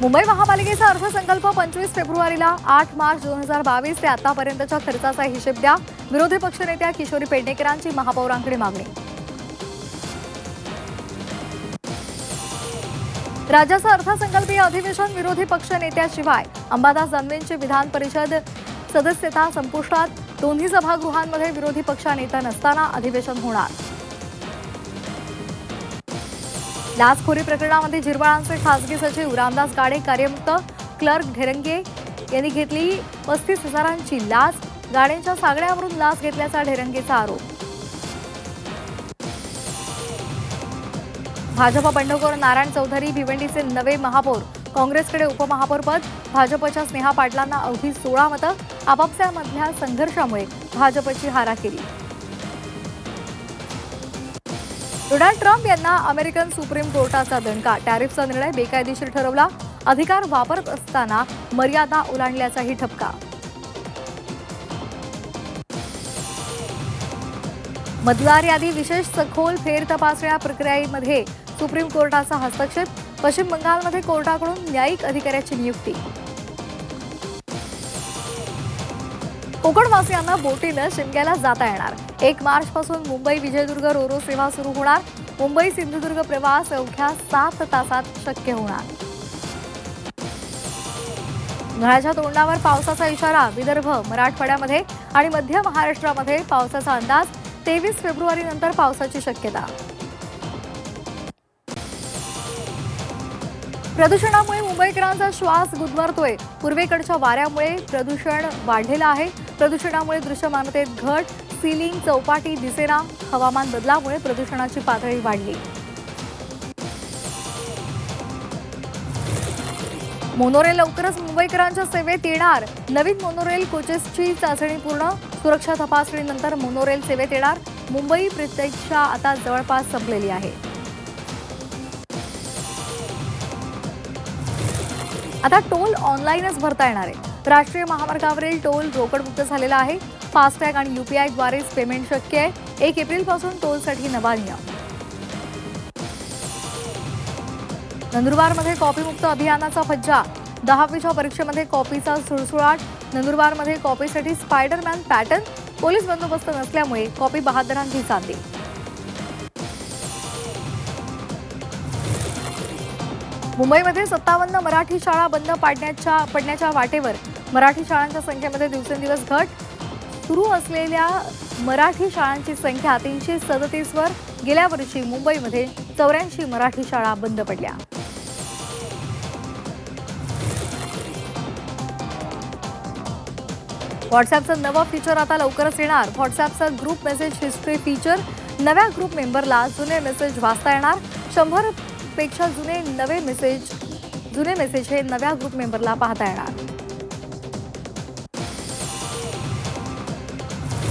मुंबई महापालिकेचा अर्थसंकल्प 25 फेब्रुवारीला 8 मार्च 2022 ते आतापर्यंतच्या खर्चाचा हिशेब द्या. विरोधी पक्षनेत्या किशोरी पेडणेकरांची महापौरांकडे मागणी. राज्याचं अर्थसंकल्पीय अधिवेशन विरोधी पक्षनेत्याशिवाय अंबादास दानवेंची विधान परिषद सदस्यता संपुष्टात. दोन्ही सभागृहांमध्ये विरोधी पक्षनेता नसताना अधिवेशन होणार. लाचखोरी प्रकरणामध्ये झिरवाळांचे खासगी सचिव रामदास गाडे कार्यमुक्त. क्लर्क ढेरंगे यांनी घेतली 35,000ची लाच. गाडेंच्या सागण्यावरून लाच घेतल्याचा ढेरंगेचा आरोप. भाजप बंडखोर नारायण चौधरी भिवंडीचे नवे महापौर. काँग्रेसकडे उपमहापौरपद. भाजपच्या स्नेहा पाटलांना अवघी 16 मतं. आपापसामधल्या संघर्षामुळे भाजपची हाराकिरी. डोनाल्ड ट्रम्प यांना अमेरिकन सुप्रीम कोर्टाचा दणका. टॅरिफचा निर्णय बेकायदेशीर ठरवला. अधिकार वापरत असताना मर्यादा ओलांडल्याचाही ठपका. मतदार यादी विशेष सखोल फेर तपासण्या प्रक्रियेमध्ये सुप्रीम कोर्टाचा हस्तक्षेप. पश्चिम बंगालमध्ये कोर्टाकडून न्यायिक अधिकाऱ्याची नियुक्ती. कोकणवासियांना बोटीनं शिमग्याला जाता येणार. 1 मार्चपासून मुंबई विजयदुर्ग रोरो सेवा सुरू होणार. मुंबई सिंधुदुर्ग प्रवास अवघ्या 7 तासात शक्य होणार. उन्हाळ्याच्या तोंडावर पावसाचा इशारा. विदर्भ, मराठवाड्यामध्ये आणि मध्य महाराष्ट्रामध्ये पावसाचा अंदाज. 23 फेब्रुवारी नंतर पावसाची शक्यता. प्रदूषणामुळे मुंबईकरांचा श्वास गुदमरतोय. पूर्वेकडच्या वाऱ्यामुळे प्रदूषण वाढलेलं आहे. प्रदूषणामुळे दृश्यमानतेत घट. सीलिंग चौपाटी दिसेना. हवामान बदलामुळे प्रदूषणाची पातळी वाढली. मोनोरेल लवकरच मुंबईकरांच्या सेवेत येणार. नवीन मोनोरेल कोचेसची चाचणी पूर्ण. सुरक्षा तपासणीनंतर मोनोरेल सेवेत येणार. मुंबई प्रतीक्षा आता जवळपास संपलेली आहे. आता टोल ऑनलाईनच भरता येणार आहे. राष्ट्रीय महामार्गावरील टोल रोकडमुक्त झालेला आहे. फास्टॅग आणि UPIद्वारेच पेमेंट शक्य आहे. 1 एप्रिलपासून टोलसाठी नवा नियम. नंदुरबारमध्ये कॉपीमुक्त अभियानाचा फज्जा. 10वीच्या परीक्षेमध्ये कॉपीचा सुळसुळाट. नंदुरबारमध्ये कॉपीसाठी स्पायडरमॅन पॅटर्न. पोलीस बंदोबस्त नसल्यामुळे कॉपी बहादरांची चांदी. मुंबईमध्ये 57 मराठी शाळा बंद पडण्याच्या वाटेवर. मराठी शाळांच्या संख्येमध्ये दिवसेंदिवस घट. सुरू असलेल्या मराठी शाळांची संख्या 337 वर. गेल्या वर्षी मुंबईमध्ये 84 मराठी शाळा बंद पडल्या. व्हॉट्सअपचं नवं फीचर आता लवकरच येणार. व्हॉट्सअपचं ग्रुप मेसेज हिस्ट्री फीचर. नव्या ग्रुप मेंबरला जुने मेसेज वाचता येणार. 100 पेक्षा जुने मेसेज हे नव्या ग्रुप मेंबरला पाहता येणार.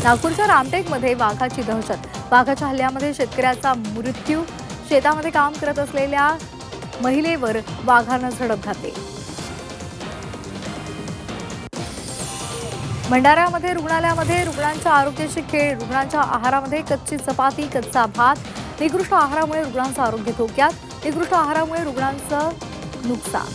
नागपूरच्या रामटेकमध्ये वाघाची दहशत. वाघाच्या हल्ल्यामध्ये शेतकऱ्याचा मृत्यू. शेतामध्ये काम करत असलेल्या महिलेवर वाघानं झडप घातली. भंडाऱ्यामध्ये रुग्णालयामध्ये रुग्णांच्या आरोग्याशी खेळ. रुग्णांच्या आहारामध्ये कच्ची चपाती, कच्चा भात. निकृष्ट आहारामुळे रुग्णांचं आरोग्य धोक्यात. निकृष्ट आहारामुळे रुग्णांचं नुकसान.